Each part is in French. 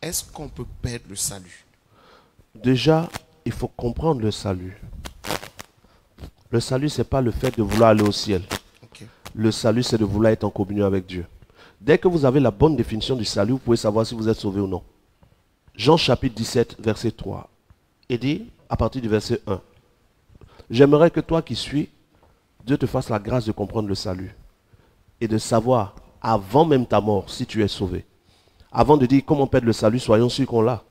Est-ce qu'on peut perdre le salut? Déjà, il faut comprendre le salut. Le salut, ce n'est pas le fait de vouloir aller au ciel. Ok. Le salut, c'est de vouloir être en communion avec Dieu. Dès que vous avez la bonne définition du salut, vous pouvez savoir si vous êtes sauvé ou non. Jean chapitre 17, verset 3. Il dit, à partir du verset 1, j'aimerais que toi qui suis, Dieu te fasse la grâce de comprendre le salut et de savoir, avant même ta mort, si tu es sauvé. Avant de dire comment perdre le salut, soyons sûrs qu'on l'a.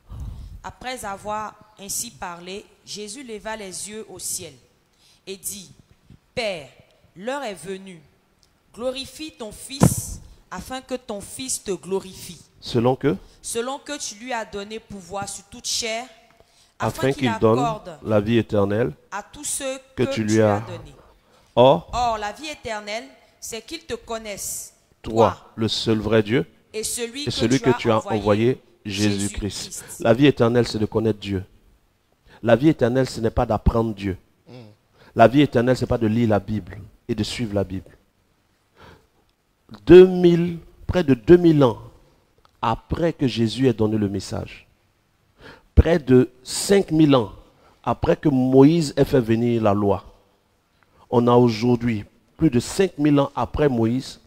Après avoir ainsi parlé, Jésus leva les yeux au ciel et dit, Père, l'heure est venue. Glorifie ton Fils, afin que ton Fils te glorifie. Selon que, Selon que tu lui as donné pouvoir sur toute chair, afin qu'il donne accorde la vie éternelle à tous ceux que que tu tu lui as. donnés. Or, Or, la vie éternelle, c'est qu'ils te connaissent, toi, le seul vrai Dieu, et celui, et celui que tu as envoyé, Jésus-Christ. La vie éternelle, c'est de connaître Dieu. La vie éternelle, ce n'est pas d'apprendre Dieu. La vie éternelle, ce n'est pas de lire la Bible et de suivre la Bible. Près de 2000 ans après que Jésus ait donné le message, près de 5000 ans après que Moïse ait fait venir la loi, on a aujourd'hui, plus de 5000 ans après Moïse,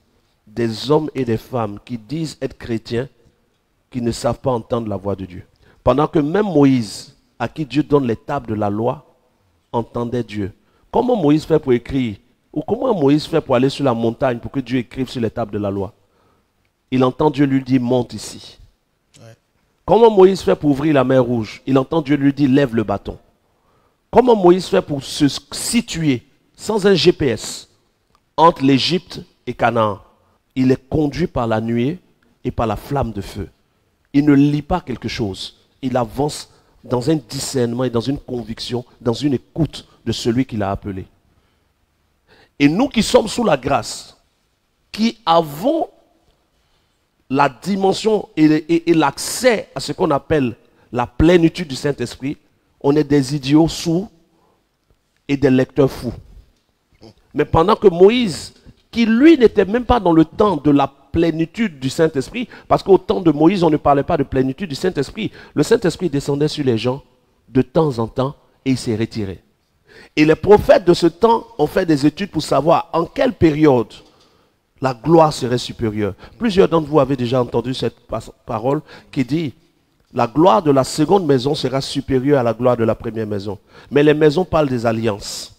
des hommes et des femmes qui disent être chrétiens, qui ne savent pas entendre la voix de Dieu. Pendant que même Moïse, à qui Dieu donne les tables de la loi, entendait Dieu. Comment Moïse fait pour écrire? Ou comment Moïse fait pour aller sur la montagne pour que Dieu écrive sur les tables de la loi? Il entend Dieu lui dire, monte ici. Ouais. Comment Moïse fait pour ouvrir la mer Rouge? Il entend Dieu lui dire, lève le bâton. Comment Moïse fait pour se situer sans un GPS entre l'Égypte et Canaan? Il est conduit par la nuée et par la flamme de feu. Il ne lit pas quelque chose. Il avance dans un discernement et dans une conviction, dans une écoute de celui qui l'a appelé. Et nous qui sommes sous la grâce, qui avons la dimension et l'accès à ce qu'on appelle la plénitude du Saint-Esprit, on est des idiots sourds et des lecteurs fous. Mais pendant que Moïse, qui lui n'était même pas dans le temps de la plénitude du Saint-Esprit, parce qu'au temps de Moïse, on ne parlait pas de plénitude du Saint-Esprit. Le Saint-Esprit descendait sur les gens de temps en temps et il s'est retiré. Et les prophètes de ce temps ont fait des études pour savoir en quelle période la gloire serait supérieure. Plusieurs d'entre vous avez déjà entendu cette parole qui dit la gloire de la seconde maison sera supérieure à la gloire de la première maison. Mais les maisons parlent des alliances.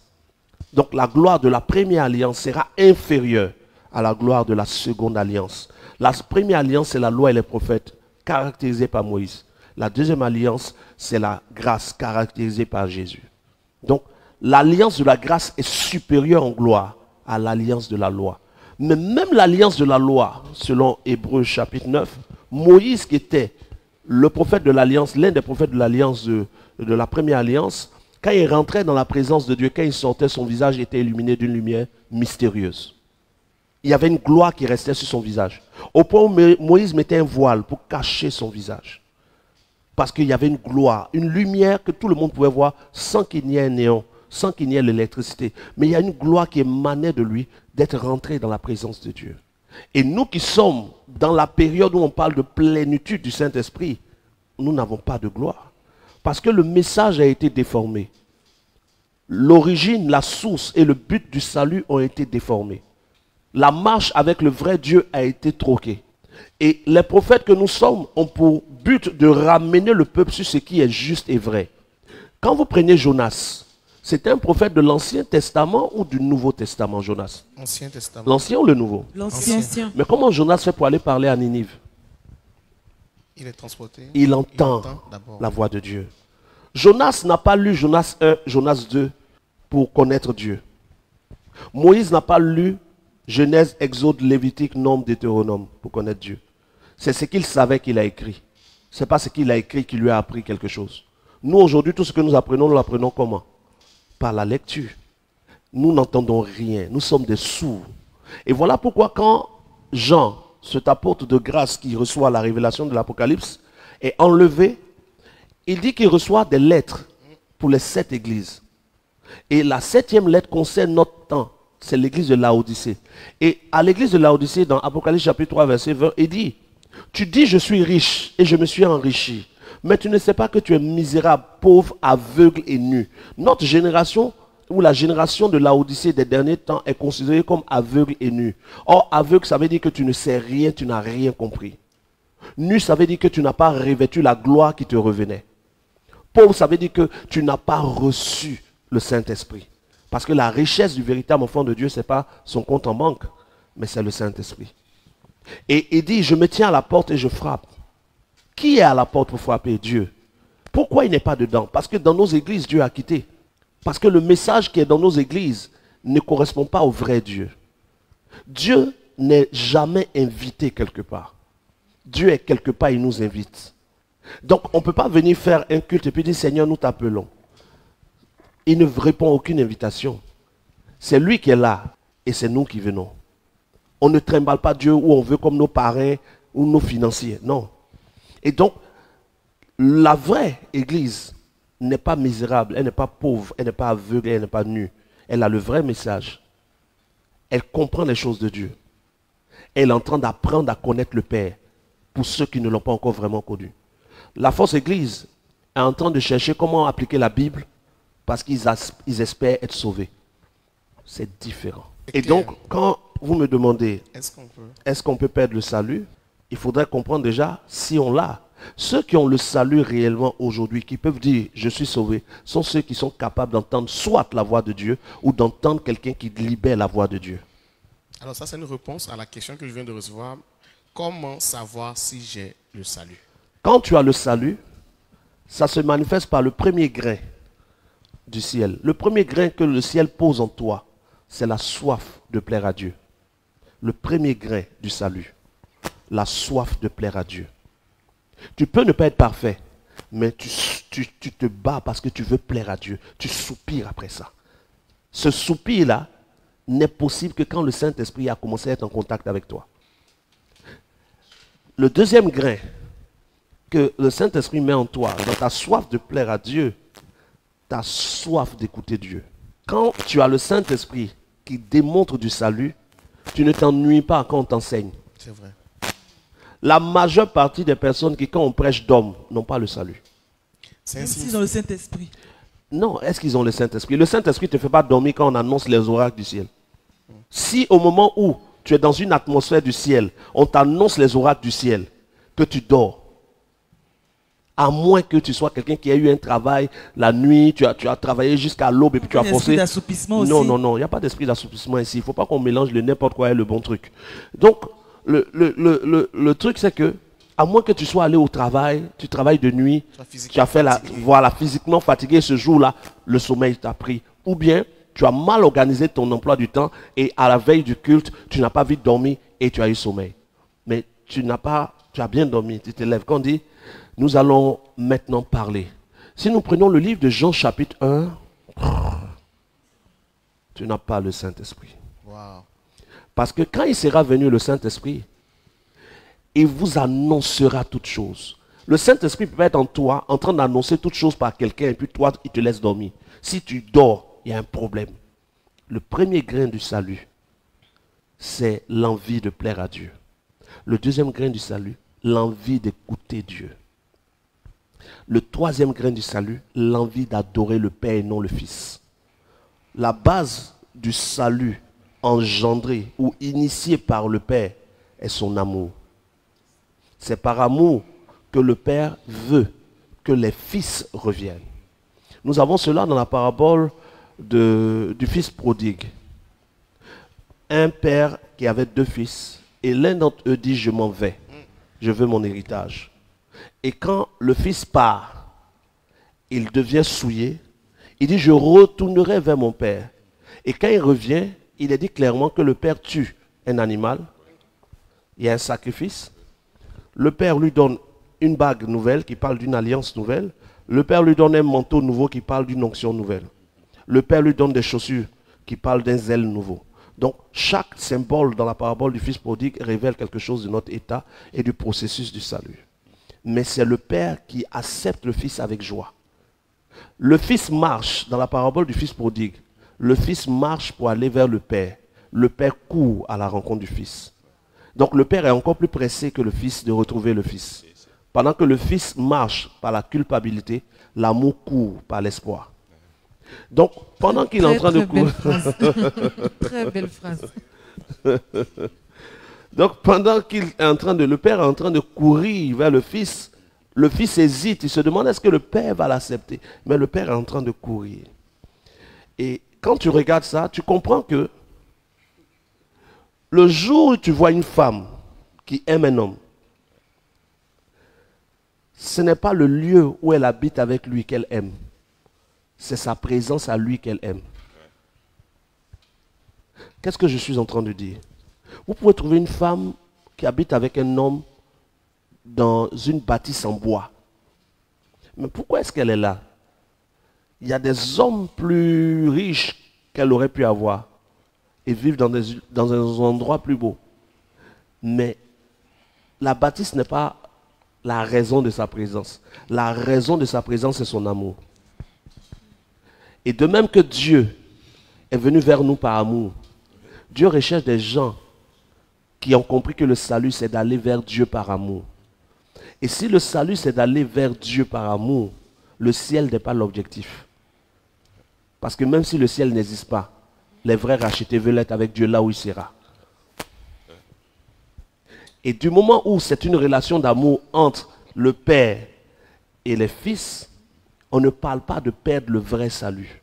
Donc la gloire de la première alliance sera inférieure à la gloire de la seconde alliance. La première alliance, c'est la loi et les prophètes, caractérisée par Moïse. La deuxième alliance, c'est la grâce, caractérisée par Jésus. Donc, l'alliance de la grâce est supérieure en gloire à l'alliance de la loi. Mais même l'alliance de la loi, selon Hébreux chapitre 9, Moïse qui était le prophète de l'alliance, l'un des prophètes de l'alliance de la première alliance, quand il rentrait dans la présence de Dieu, quand il sortait, son visage était illuminé d'une lumière mystérieuse. Il y avait une gloire qui restait sur son visage. Au point où Moïse mettait un voile pour cacher son visage. Parce qu'il y avait une gloire, une lumière que tout le monde pouvait voir sans qu'il n'y ait un néon, sans qu'il n'y ait l'électricité. Mais il y a une gloire qui émanait de lui d'être rentré dans la présence de Dieu. Et nous qui sommes dans la période où on parle de plénitude du Saint-Esprit, nous n'avons pas de gloire. Parce que le message a été déformé. L'origine, la source et le but du salut ont été déformés. La marche avec le vrai Dieu a été troquée. Et les prophètes que nous sommes ont pour but de ramener le peuple sur ce qui est juste et vrai. Quand vous prenez Jonas, c'est un prophète de l'Ancien Testament ou du Nouveau Testament, Jonas? Ancien Testament. L'Ancien ou le Nouveau? L'ancien. Mais comment Jonas fait pour aller parler à Ninive? Il est transporté. Il entend d'abord. la voix de Dieu. Jonas n'a pas lu Jonas 1, Jonas 2 pour connaître Dieu. Moïse n'a pas lu Genèse, Exode, Lévitique, Nombre, Deutéronome pour connaître Dieu. C'est ce qu'il savait qu'il a écrit. Ce n'est pas ce qu'il a écrit qui lui a appris quelque chose. Nous, aujourd'hui, tout ce que nous l'apprenons comment? Par la lecture. Nous n'entendons rien. Nous sommes des sourds. Et voilà pourquoi quand Jean, cet apôtre de grâce qui reçoit la révélation de l'Apocalypse, est enlevé, il dit qu'il reçoit des lettres pour les 7 églises. Et la 7e lettre concerne notre temps. C'est l'église de Laodicée. Et à l'église de Laodicée, dans Apocalypse chapitre 3, verset 20, il dit, Tu dis je suis riche et je me suis enrichi. Mais tu ne sais pas que tu es misérable, pauvre, aveugle et nu. Notre génération, ou la génération de Laodicée des derniers temps, est considérée comme aveugle et nu. Or, aveugle, ça veut dire que tu ne sais rien, tu n'as rien compris. Nu, ça veut dire que tu n'as pas revêtu la gloire qui te revenait. Pauvre, ça veut dire que tu n'as pas reçu le Saint-Esprit. Parce que la richesse du véritable enfant de Dieu, ce n'est pas son compte en banque, mais c'est le Saint-Esprit. Et il dit, je me tiens à la porte et je frappe. Qui est à la porte pour frapper? Dieu. Pourquoi il n'est pas dedans? Parce que dans nos églises, Dieu a quitté. Parce que le message qui est dans nos églises ne correspond pas au vrai Dieu. Dieu n'est jamais invité quelque part. Dieu est quelque part, il nous invite. Donc on ne peut pas venir faire un culte et puis dire Seigneur, nous t'appelons. Il ne répond à aucune invitation. C'est lui qui est là et c'est nous qui venons. On ne trimballe pas Dieu où on veut comme nos parrains ou nos financiers. Non. Et donc, la vraie église n'est pas misérable, elle n'est pas pauvre, elle n'est pas aveugle, elle n'est pas nue. Elle a le vrai message. Elle comprend les choses de Dieu. Elle est en train d'apprendre à connaître le Père pour ceux qui ne l'ont pas encore vraiment connu. La fausse église est en train de chercher comment appliquer la Bible parce qu'ils espèrent être sauvés. C'est différent. Et donc, quand vous me demandez, est-ce qu'on peut perdre le salut? Il faudrait comprendre déjà si on l'a. Ceux qui ont le salut réellement aujourd'hui, qui peuvent dire « je suis sauvé », sont ceux qui sont capables d'entendre soit la voix de Dieu ou d'entendre quelqu'un qui libère la voix de Dieu. Alors ça, c'est une réponse à la question que je viens de recevoir. Comment savoir si j'ai le salut? Quand tu as le salut, ça se manifeste par le premier grain du ciel. Le premier grain que le ciel pose en toi, c'est la soif de plaire à Dieu. Le premier grain du salut. La soif de plaire à Dieu. Tu peux ne pas être parfait, mais tu te bats parce que tu veux plaire à Dieu. Tu soupires après ça. Ce soupir-là n'est possible que quand le Saint-Esprit a commencé à être en contact avec toi. Le deuxième grain que le Saint-Esprit met en toi, dans ta soif de plaire à Dieu, ta soif d'écouter Dieu. Quand tu as le Saint-Esprit qui démontre du salut, tu ne t'ennuies pas quand on t'enseigne. C'est vrai. La majeure partie des personnes qui, quand on prêche d'hommes, n'ont pas le salut. Même s'ils ont le Saint-Esprit. Non, est-ce qu'ils ont le Saint-Esprit? Le Saint-Esprit ne te fait pas dormir quand on annonce les oracles du ciel. Si au moment où tu es dans une atmosphère du ciel, on t'annonce les oracles du ciel, que tu dors, à moins que tu sois quelqu'un qui a eu un travail la nuit, tu as travaillé jusqu'à l'aube et puis tu as forcé. Non, non, non, il n'y a pas d'esprit d'assoupissement ici. Il ne faut pas qu'on mélange le n'importe quoi et le bon truc. Donc, le truc c'est que, à moins que tu sois allé au travail, tu travailles de nuit, tu as fait voilà, physiquement fatigué ce jour-là, le sommeil t'a pris. Ou bien, tu as mal organisé ton emploi du temps et à la veille du culte, tu n'as pas vite dormi et tu as eu sommeil. Mais tu as bien dormi, tu te lèves. Quand on dit, nous allons maintenant parler. Si nous prenons le livre de Jean chapitre 1, tu n'as pas le Saint-Esprit. Wow. Parce que quand il sera venu le Saint-Esprit, il vous annoncera toutes choses. Le Saint-Esprit peut être en toi, en train d'annoncer toutes choses par quelqu'un, et puis toi, il te laisse dormir. Si tu dors, il y a un problème. Le premier grain du salut, c'est l'envie de plaire à Dieu. Le deuxième grain du salut, l'envie d'écouter Dieu. Le troisième grain du salut, l'envie d'adorer le Père et non le Fils. La base du salut engendré ou initié par le Père est son amour. C'est par amour que le Père veut que les fils reviennent. Nous avons cela dans la parabole du fils prodigue. Un père qui avait deux fils et l'un d'entre eux dit « je m'en vais, je veux mon héritage ». Et quand le fils part, il devient souillé, il dit « je retournerai vers mon père ». Et quand il revient, il est dit clairement que le père tue un animal, il y a un sacrifice. Le père lui donne une bague nouvelle qui parle d'une alliance nouvelle. Le père lui donne un manteau nouveau qui parle d'une onction nouvelle. Le père lui donne des chaussures qui parlent d'un zèle nouveau. Donc, chaque symbole dans la parabole du fils prodigue révèle quelque chose de notre état et du processus du salut. Mais c'est le père qui accepte le fils avec joie. Le fils marche dans la parabole du fils prodigue. Le fils marche pour aller vers le père. Le père court à la rencontre du fils. Donc le Père est encore plus pressé que le Fils de retrouver le Fils. Pendant que le Fils marche par la culpabilité, l'amour court par l'espoir. Donc pendant qu'il est en train de courir... Très belle phrase. Donc pendant qu'il est en train de... Le Père est en train de courir vers le Fils hésite, il se demande est-ce que le Père va l'accepter. Mais le Père est en train de courir. Et quand tu regardes ça, tu comprends que le jour où tu vois une femme qui aime un homme, ce n'est pas le lieu où elle habite avec lui qu'elle aime. C'est sa présence à lui qu'elle aime. Qu'est-ce que je suis en train de dire? Vous pouvez trouver une femme qui habite avec un homme dans une bâtisse en bois. Mais pourquoi est-ce qu'elle est là? Il y a des hommes plus riches qu'elle aurait pu avoir et vivre dans un endroit plus beau. Mais la bâtisse n'est pas la raison de sa présence. La raison de sa présence, c'est son amour. Et de même que Dieu est venu vers nous par amour, Dieu recherche des gens qui ont compris que le salut, c'est d'aller vers Dieu par amour. Et si le salut, c'est d'aller vers Dieu par amour, le ciel n'est pas l'objectif. Parce que même si le ciel n'existe pas, les vrais rachetés veulent être avec Dieu là où il sera. Et du moment où c'est une relation d'amour entre le Père et les fils, on ne parle pas de perdre le vrai salut.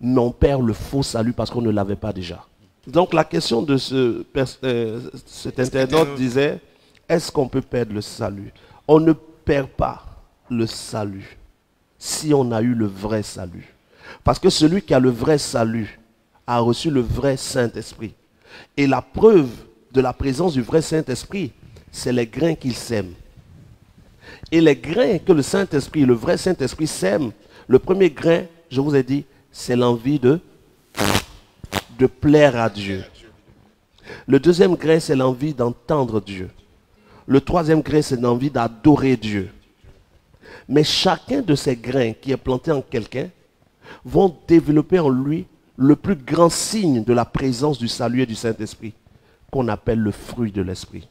Mais on perd le faux salut parce qu'on ne l'avait pas déjà. Donc la question de cet internaute disait, est-ce qu'on peut perdre le salut? On ne perd pas le salut si on a eu le vrai salut. Parce que celui qui a le vrai salut a reçu le vrai Saint-Esprit. Et la preuve de la présence du vrai Saint-Esprit, c'est les grains qu'il sème. Et les grains que le Saint-Esprit, le vrai Saint-Esprit sème, le premier grain, je vous ai dit, c'est l'envie de plaire à Dieu. Le deuxième grain, c'est l'envie d'entendre Dieu. Le troisième grain, c'est l'envie d'adorer Dieu. Mais chacun de ces grains qui est planté en quelqu'un vont développer en lui le plus grand signe de la présence du salut et du Saint-Esprit, qu'on appelle le fruit de l'Esprit.